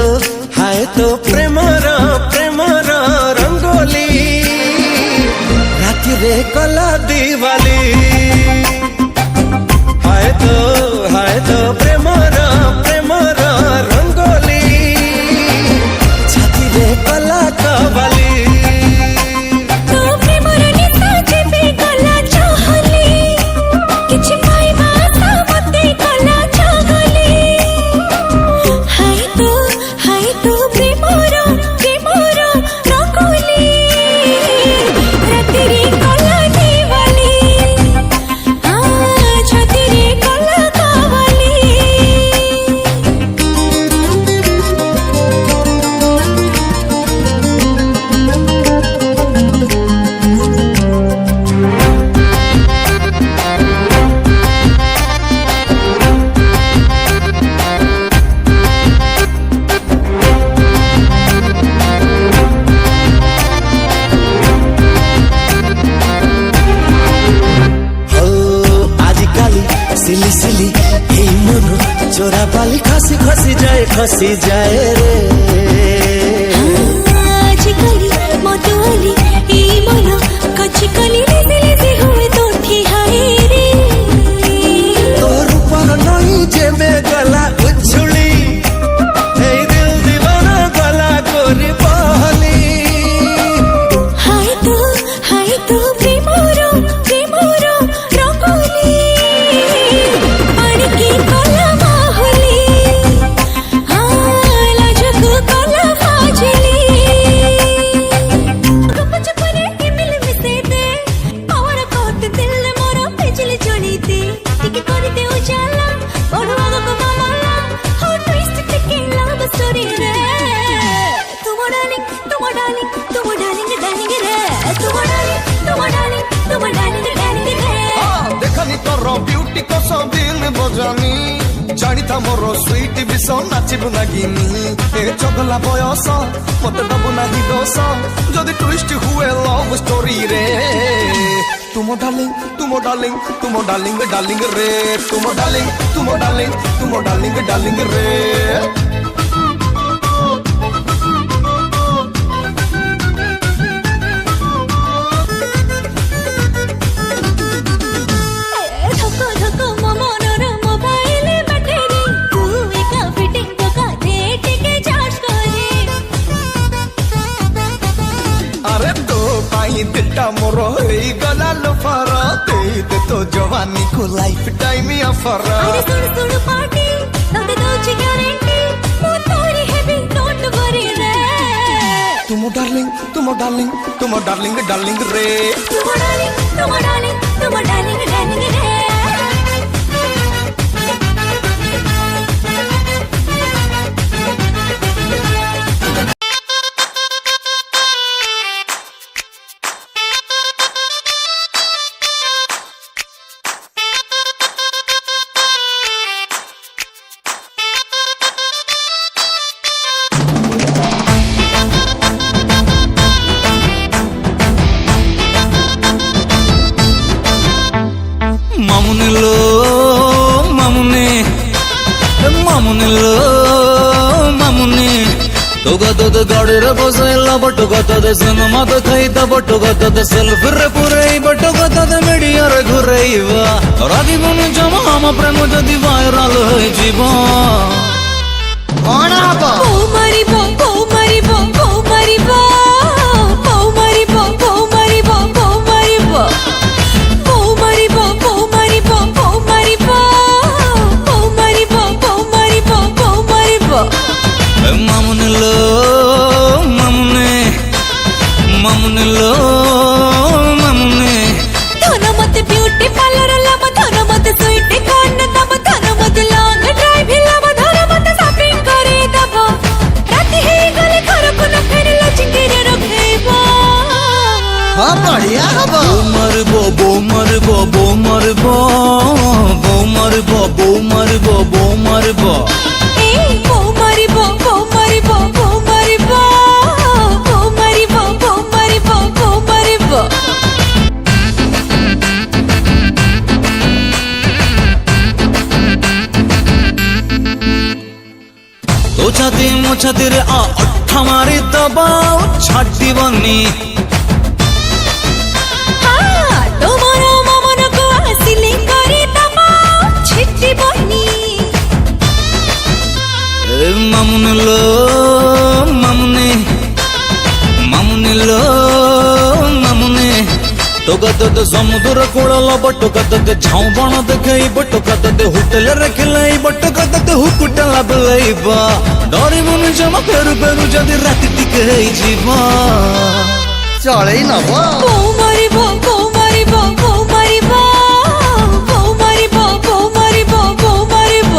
तो प्रेमर रंगोली राति रे कला दिवाली हाय तो प्रेमर रंगोली छाती रे कला कवाली सिली हे मन चोरा बाली खसी जाए रे आजकली मतवाली ए मन कचकली लेसे हुए तो ठिहाए रे तोर ऊपर नहीं जे में गला उछुली हे दिल दीवाना गला गोरी बहली हाय तो प्रेमर रंगोली पानी की कला माहौली लाजक कला फाजली गपचपने के मिल मिसे दे और कोत दिल मोरा बिजली जली दे टिके कर दे उजाला और आगो को माला हो ट्विस्ट टिके लव स्टोरी रे तुम डार्लिंग रे तुम डार्लिंग रे देखनी तोर ब्यूटी को सब दिल बजानी जानी था मोर स्वीट विष नाचिबु नागिनी ए चगला बयस मत दबु नाही दोष जदि ट्विस्ट हुए लव स्टोरी रे तुम डार्लिंग डार्लिंग रे तुम डार्लिंग रे दिलटा मोर गला लफर दे तो जवानी को लाइफ टाइम ऑफर सुन पार्टी तते दोची गारंटी मो तोरी हेवी नोट वरी रे तुम डार्लिंग रे तुम डार्लिंग रे मामुने तोगतद गाड़ीर बसैला बटुगतद सिनेमा देखैता बटुगतद सेल्फी रे पुरई बटुगतद मीडिया रे घुरैवा राधिबन जमा हम प्रेम जदि वायरल होई जीवा कोन हबो मामुने धन मत ब्यूटी पार्लर लम धन मत स्वीट कॉर्न दम धन मत लॉन्ग ड्राइव लम धन मत शॉपिंग करे दब रात हे गले घर को न फेर लचके रखेबा हां बढ़िया हबो बो मरबो ए बो मरिबो तो छाती मो छाती रे अठा मारी दबा छाटिबनी তোমার মমনকু আসিলে করে দবা ছিটিবনি মামুনি লো মামুনি মামুনি লো মামুনি टोकते समुद्र कूल टोकते छाऊ बण देखेब टोकते होटेल रे खिलाइब टोकते हुकुटला बुलाइब डरबुनि जमा फेरु फेरु जदि राति टिके जीवा चढ़ई नब বউ মারিব বউ মারিব বউ মারিব বউ মারিব বউ মারিব বউ মারিব